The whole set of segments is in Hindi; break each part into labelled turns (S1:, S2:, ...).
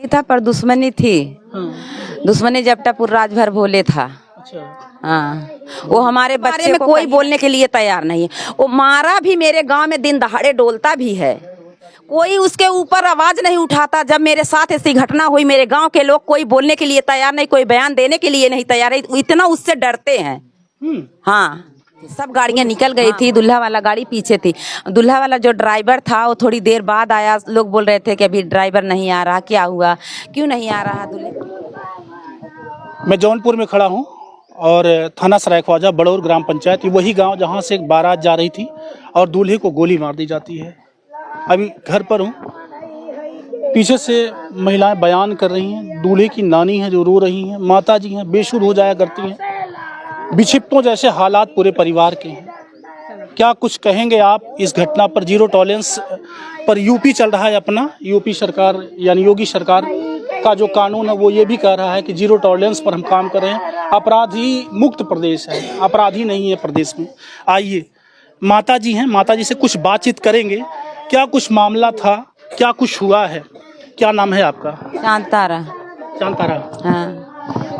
S1: था पर दुश्मनी थी। दुश्मनी जपटापुर राजभर भोले था। हाँ, वो हमारे बच्चे में कोई बोलने के लिए तैयार नहीं है। वो मारा भी मेरे गांव में, दिन दहाड़े डोलता भी है, कोई उसके ऊपर आवाज नहीं उठाता। जब मेरे साथ ऐसी घटना हुई, मेरे गांव के लोग कोई बोलने के लिए तैयार नहीं, कोई बयान देने के लिए नहीं तैयार है, इतना उससे डरते हैं। हाँ, सब गाड़ियां निकल गई थी, दूल्हा वाला गाड़ी पीछे थी। दूल्हा वाला जो ड्राइवर था वो थोड़ी देर बाद आया। लोग बोल रहे थे कि अभी ड्राइवर नहीं आ रहा, क्या हुआ, क्यों नहीं आ रहा दूल्हे।
S2: मैं जौनपुर में खड़ा हूँ और थाना सरायख्वाजा बड़ौर ग्राम पंचायत, वही गांव जहां से एक बारात जा रही थी और दूल्हे को गोली मार दी जाती है। अभी घर पर हूँ, पीछे से महिलाएं बयान कर रही हैं। दूल्हे की नानी है जो रो रही हैं, माता जी हैं बेसुध हो जाया करती हैं। बिछिप्तों जैसे हालात पूरे परिवार के हैं। क्या कुछ कहेंगे आप इस घटना पर? जीरो टॉलरेंस पर यूपी चल रहा है अपना, यूपी सरकार यानी योगी सरकार का जो कानून है वो ये भी कह रहा है कि जीरो टॉलरेंस पर हम काम कर रहे हैं। अपराधी मुक्त प्रदेश है, अपराधी नहीं है प्रदेश में। आइए, माता जी हैं, माता जी से कुछ बातचीत करेंगे। क्या कुछ मामला था, क्या कुछ हुआ है? क्या नाम है आपका?
S1: शांतारा।
S2: शांतारा।
S1: हाँ।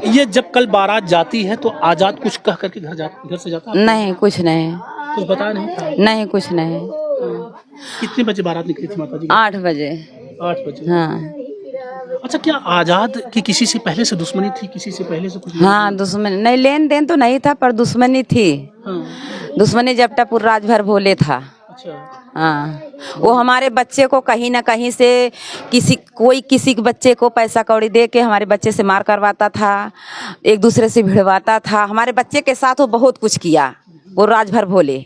S2: ये जब कल बारात जाती है तो आजाद कुछ कह करके घर से जाता है?
S1: नहीं, कुछ नहीं।
S2: कुछ बताया नहीं था?
S1: नहीं, कुछ नहीं।
S2: कितने बजे बारात निकली थी माता जी?
S1: 8 बजे।
S2: 8 बजे।
S1: हाँ।
S2: अच्छा, क्या आजाद की किसी से पहले से दुश्मनी थी? किसी से पहले से कुछ?
S1: हाँ, दुश्मनी नहीं, लेन देन तो नहीं था पर दुश्मनी थी। दुश्मनी जपटापुर राजभर भोले था।
S2: अच्छा।
S1: हाँ, वो हमारे बच्चे को कहीं ना कहीं से किसी के बच्चे को पैसा कौड़ी दे के हमारे बच्चे से मार करवाता था, एक दूसरे से भिड़वाता था। हमारे बच्चे के साथ वो बहुत कुछ किया, वो राजभर भोले।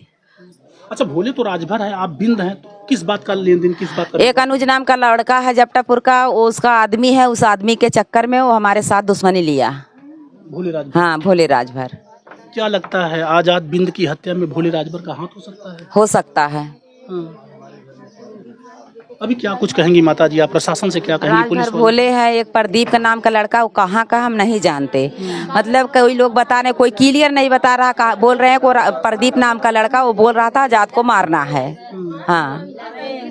S2: अच्छा, भोले तो राजभर है, आप बिंद हैं, तो किस बात का लेन देन, किस बात का?
S1: एक अनुज नाम का लड़का है जपटापुर का, वो उसका आदमी है, उस आदमी के चक्कर में वो हमारे साथ दुश्मनी लिया।
S2: भोले राजभर?
S1: हाँ, भोले राजभर।
S2: क्या लगता है आजाद बिंद की हत्या में भोले राजभर का हाथ हो सकता है?
S1: हो सकता है।
S2: अभी क्या कुछ कहेंगी माता जी, आप प्रशासन से क्या कहेंगी? पुलिस
S1: राजभर भोले है, एक प्रदीप का नाम का लड़का, वो कहाँ का हम नहीं जानते। मतलब कोई लोग बता रहे, कोई क्लियर नहीं बता रहा, बोल रहे हैं को प्रदीप नाम का लड़का, वो बोल रहा था आजाद को मारना है। हाँ।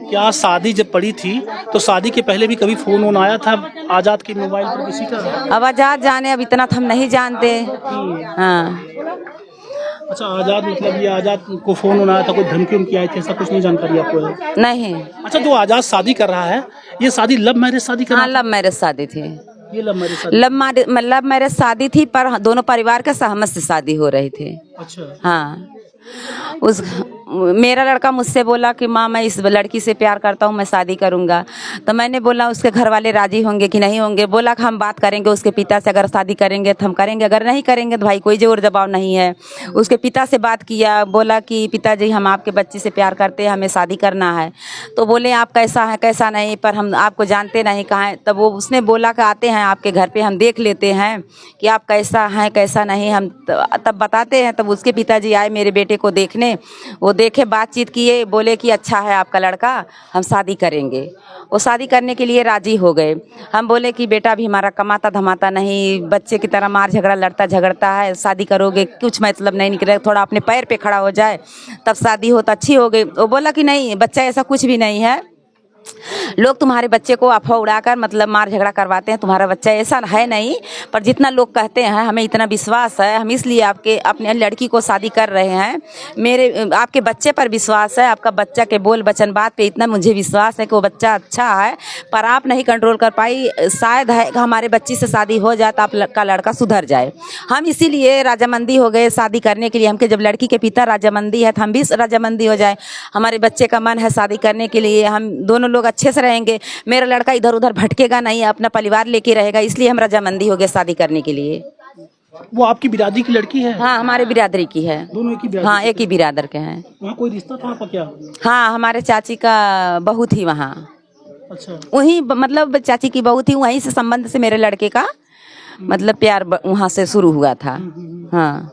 S2: क्या शादी जब पड़ी थी तो शादी के पहले भी कभी फोन वोन आया था आजाद के मोबाइल पर किसी का?
S1: अब आजाद जाने, अब इतना तो हम नहीं जानते। हाँ।
S2: अच्छा, आजाद मतलब ये आजाद को फोन होना था, कोई धमकी उमकी आई थी, ऐसा कुछ नहीं जानकारी आपको है?
S1: नहीं।
S2: अच्छा, जो आजाद शादी कर रहा है, ये शादी लव मैरिज शादी कर रहा है?
S1: हाँ, लव मैरिज शादी थी।
S2: ये लव मैरिज शादी?
S1: लव मैरिज शादी थी पर दोनों परिवार के सहमत से शादी हो रही थी।
S2: अच्छा।
S1: हाँ। मेरा लड़का मुझसे बोला कि माँ मैं इस लड़की से प्यार करता हूँ, मैं शादी करूँगा। तो मैंने बोला उसके घर वाले राजी होंगे कि नहीं होंगे। बोला कि हम बात करेंगे उसके पिता से, अगर शादी करेंगे तो हम करेंगे, अगर नहीं करेंगे तो भाई कोई जोर दबाव नहीं है। उसके पिता से बात किया, बोला कि पिताजी हम आपके बच्चे से प्यार करते हैं, हमें शादी करना है। तो बोले आप कैसा है कैसा नहीं, पर हम आपको जानते नहीं कहाँ है। तब वो उसने बोला कि आते हैं आपके घर पे, हम देख लेते हैं कि आप कैसा हैं कैसा नहीं, हम तब बताते हैं। तब उसके पिताजी आए मेरे बेटे को देखने, वो देखे, बातचीत किए, बोले कि अच्छा है आपका लड़का, हम शादी करेंगे। वो शादी करने के लिए राजी हो गए। हम बोले कि बेटा भी हमारा कमाता धमाता नहीं, बच्चे की तरह मार झगड़ा लड़ता झगड़ता है, शादी करोगे कुछ मतलब नहीं निकले, थोड़ा अपने पैर पे खड़ा हो जाए तब शादी हो तो अच्छी हो गई। वो बोला कि नहीं बच्चा ऐसा कुछ भी नहीं है, लोग तुम्हारे बच्चे को अफवाह उड़ाकर मतलब मार झगड़ा करवाते हैं, तुम्हारा बच्चा ऐसा है नहीं। पर जितना लोग कहते हैं हमें इतना विश्वास है, हम इसलिए आपके अपने लड़की को शादी कर रहे हैं। मेरे आपके बच्चे पर विश्वास है, आपका बच्चा के बोल वचन बात पे इतना मुझे विश्वास है कि वो बच्चा अच्छा है, पर आप नहीं कंट्रोल कर पाई। शायद है कि हमारे बच्ची से शादी हो जाए तो आपका लड़का सुधर जाए। हम इसीलिए राजामंदी हो गए शादी करने के लिए। हमके जब लड़की के पिता राजामंदी है तो हम भी राजामंदी हो जाए। हमारे बच्चे का मन है शादी करने के लिए, हम दोनों लोग अच्छे से रहेंगे, मेरा लड़का इधर उधर भटकेगा नहीं, अपना परिवार लेके रहेगा, इसलिए हम रजामंदी हो गए शादी करने के लिए।
S2: वो आपकी बिरादरी की लड़की है?
S1: हाँ, हमारे बिरादरी की है।
S2: दोनों एक ही बिरादरी?
S1: हाँ, एक ही बिरादर के हैं।
S2: वहाँ कोई रिश्ता था आपका क्या?
S1: हाँ, हमारे चाची का बहू थी वहाँ।
S2: अच्छा।
S1: वहीं मतलब चाची की बहू थी, वहीं से संबंध से मेरे लड़के का मतलब प्यार वहाँ से शुरू हुआ था। हाँ।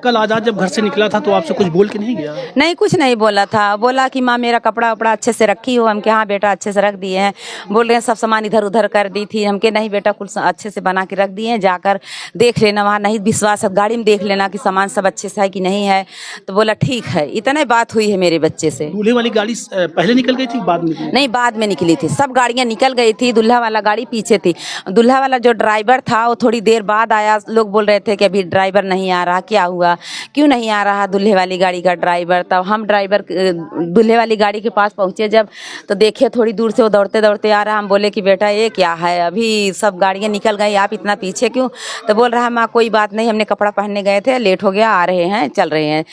S2: कल आजाद जब घर से निकला था तो आपसे कुछ बोल के नहीं गया?
S1: नहीं, कुछ नहीं बोला था। बोला कि माँ मेरा कपड़ा वपड़ा अच्छे से रखी हो। हम के हाँ बेटा अच्छे से रख दिए हैं। बोल रहे हैं सब सामान इधर उधर कर दी थी। हम के नहीं बेटा कुछ अच्छे से बना के रख दिए हैं, जाकर देख लेना, वहाँ नहीं विश्वास है गाड़ी में देख लेना कि सामान सब अच्छे से है कि नहीं है। तो बोला ठीक है। इतना ही बात हुई है मेरे बच्चे से।
S2: दूल्हे वाली गाड़ी पहले निकल गई थी बाद में निकली?
S1: नहीं, बाद में निकली थी। सब गाड़ियां निकल गई थी, दूल्हा वाला गाड़ी पीछे थी। दूल्हा वाला जो ड्राइवर था वो थोड़ी देर बाद आया। लोग बोल रहे थे कि अभी ड्राइवर नहीं आ रहा, क्या हुआ, क्यों नहीं आ रहा दूल्हे वाली गाड़ी का ड्राइवर। तब हम ड्राइवर दूल्हे वाली गाड़ी के पास पहुंचे जब, तो देखे थोड़ी दूर से वो दौड़ते दौड़ते आ रहा। हम बोले कि बेटा ये क्या है, अभी सब गाड़ियां निकल गई, आप इतना पीछे क्यों। तो बोल रहा माँ कोई बात नहीं, हमने कपड़ा पहनने गए थे, लेट हो गया, आ रहे हैं, चल रहे हैं।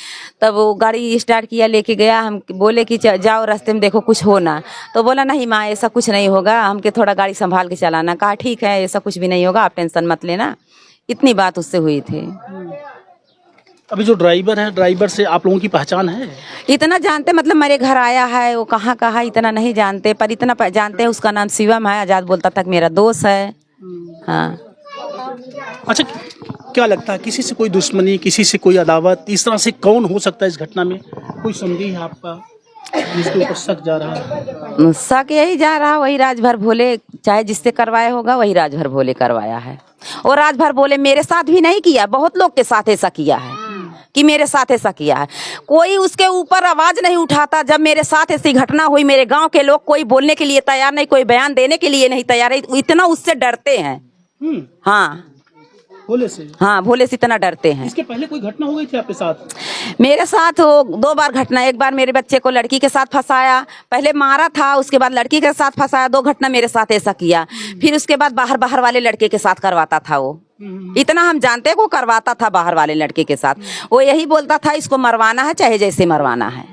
S1: तब वो गाड़ी स्टार्ट किया, लेके गया। हम बोले कि जाओ रास्ते में देखो कुछ हो ना। तो बोला नहीं माँ ऐसा कुछ नहीं होगा, हमके थोड़ा गाड़ी संभाल के चलाना। कहा ठीक है, ऐसा कुछ भी नहीं होगा, आप टेंशन मत लेना। इतनी बात उससे हुई थी।
S2: अभी जो ड्राइवर है, ड्राइवर से आप लोगों की पहचान है?
S1: इतना जानते, मतलब मेरे घर आया है, वो कहाँ कहाँ इतना नहीं जानते, पर इतना जानते हैं उसका नाम शिवम है। आजाद बोलता था कि मेरा दोस्त है। हाँ।
S2: अच्छा, क्या लगता है किसी से कोई दुश्मनी, किसी से कोई अदावत, इस तरह से कौन हो सकता है इस घटना में? कोई संदेह है आपका जिसके ऊपर शक जा रहा है?
S1: शक यही जा रहा, वही राजभर भोले, चाहे जिससे करवाया होगा वही राजभर भोले करवाया है। और राजभर भोले मेरे साथ भी नहीं किया, बहुत लोग के साथ ऐसा किया है कि मेरे साथ ऐसा किया है। कोई उसके ऊपर आवाज नहीं उठाता। जब मेरे साथ ऐसी घटना हुई, मेरे गांव के लोग कोई बोलने के लिए तैयार नहीं, कोई बयान देने के लिए नहीं तैयार है। इतना उससे डरते हैं। हाँ,
S2: भोले से?
S1: हाँ, भोले से इतना डरते हैं।
S2: इसके पहले कोई घटना हो गई थी आपके साथ?
S1: मेरे साथ वो 2 बार घटना। एक बार मेरे बच्चे को लड़की के साथ फंसाया, पहले मारा था, उसके बाद लड़की के साथ फंसाया। 2 घटना मेरे साथ ऐसा किया। फिर उसके बाद बाहर वाले लड़के के साथ करवाता था वो। इतना हम जानते हैं, वो करवाता था बाहर वाले लड़के के साथ। वो यही बोलता था इसको मरवाना है, चाहे जैसे मरवाना है।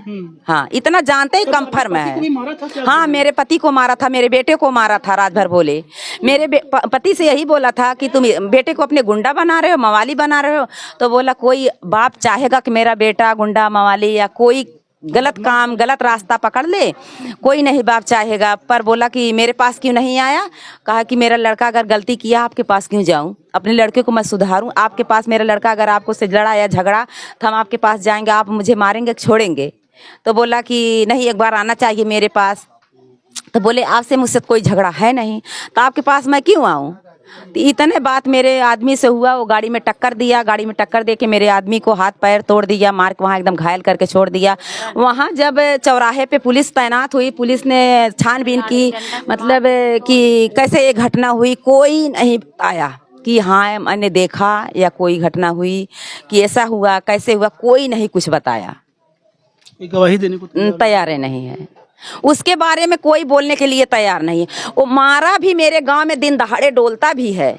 S1: हाँ, इतना जानते ही कंफर्म है। हाँ, मेरे पति को मारा था, मेरे बेटे को मारा था राजभर भोले। मेरे पति से यही बोला था कि तुम बेटे को अपने गुंडा बना रहे हो, मवाली बना रहे हो। तो बोला कोई बाप चाहेगा कि मेरा बेटा गुंडा, मवाली या कोई गलत काम, गलत रास्ता पकड़ ले, कोई नहीं बाप चाहेगा। पर बोला कि मेरे पास क्यों नहीं आया। कहा कि मेरा लड़का अगर गलती किया, आपके पास क्यों जाऊं, अपने लड़के को मैं सुधारूं। आपके पास मेरा लड़का अगर आपको से लड़ा या झगड़ा, तो हम आपके पास जाएंगे, आप मुझे मारेंगे, छोड़ेंगे। तो बोला कि नहीं, एक बार आना चाहिए मेरे पास। तो बोले आपसे मुझसे कोई झगड़ा है नहीं, तो आपके पास मैं क्यों आऊँ। तो इतने बात मेरे आदमी से हुआ। वो गाड़ी में टक्कर दिया, गाड़ी में टक्कर दे के मेरे आदमी को हाथ पैर तोड़ दिया, मार के वहाँ एकदम घायल करके छोड़ दिया। वहाँ जब चौराहे पे पुलिस तैनात हुई, पुलिस ने छानबीन की, मतलब कि कैसे ये घटना हुई, कोई नहीं आया कि हाँ मैंने देखा या कोई घटना हुई कि ऐसा हुआ, कैसे हुआ, कोई नहीं कुछ बताया।
S2: गवाही देने को
S1: तैयार नहीं है। उसके बारे में कोई बोलने के लिए तैयार नहीं है। वो मारा भी मेरे गांव में दिन दहाड़े डोलता भी है।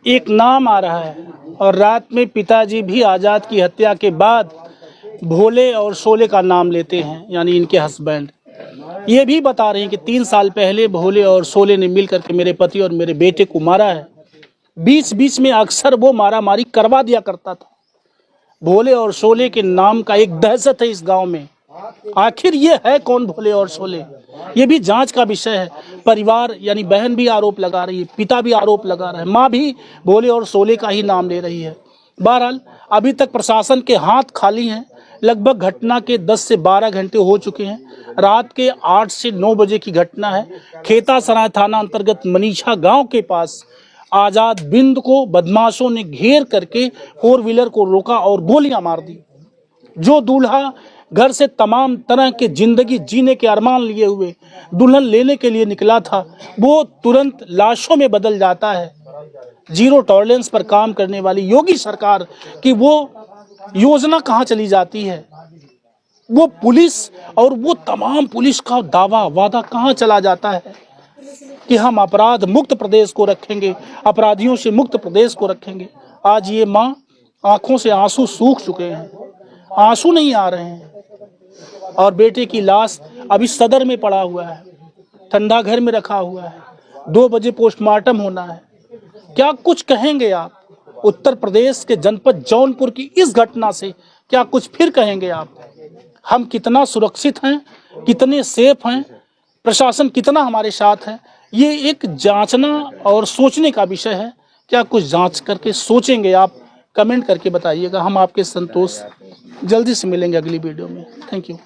S2: एक नाम आ रहा है और रात में पिताजी भी आजाद की हत्या के बाद भोले और शोले का नाम लेते हैं, यानी इनके हस्बैंड। ये भी बता रहे हैं कि 3 साल पहले भोले और शोले ने मिलकर के मेरे पति और मेरे बेटे को मारा है। बीच बीच में अक्सर वो मारामारी करवा दिया करता था। भोले और शोले के नाम का एक दहशत है इस गांव में। आखिर ये है कौन भोले और शोले, ये भी जांच का विषय है। परिवार यानी बहन भी आरोप लगा रही है, पिता भी आरोप लगा रहा है, माँ भी भोले और शोले का ही नाम ले रही है। बहरहाल अभी तक प्रशासन के हाथ खाली हैं। लगभग घटना के 10 से 12 घंटे हो चुके हैं। रात के 8 से 9 बजे की घटना है। खेतासराय थाना अंतर्गत मनीषा गांव के पास आजाद बिंद को बदमाशों ने घेर करके 4 व्हीलर को रोका और गोलियां मार दी। जो दूल्हा घर से तमाम तरह के जिंदगी जीने के अरमान लिए हुए दुल्हन लेने के लिए निकला था, वो तुरंत लाशों में बदल जाता है। जीरो टॉलरेंस पर काम करने वाली योगी सरकार की वो योजना कहाँ चली जाती है। वो पुलिस और वो तमाम पुलिस का दावा वादा कहाँ चला जाता है कि हम अपराध मुक्त प्रदेश को रखेंगे, अपराधियों से मुक्त प्रदेश को रखेंगे। आज ये माँ आंखों से आंसू सूख चुके हैं, आंसू नहीं आ रहे हैं। और बेटे की लाश अभी सदर में पड़ा हुआ है, ठंडा घर में रखा हुआ है। 2 बजे पोस्टमार्टम होना है। क्या कुछ कहेंगे आप उत्तर प्रदेश के जनपद जौनपुर की इस घटना से? क्या कुछ फिर कहेंगे आप? हम कितना सुरक्षित हैं, कितने सेफ हैं, प्रशासन कितना हमारे साथ है, ये एक जांचना और सोचने का विषय है। क्या कुछ जांच करके सोचेंगे आप कमेंट करके बताइएगा। हम आपके संतोष जल्दी से मिलेंगे अगली वीडियो में। Thank you.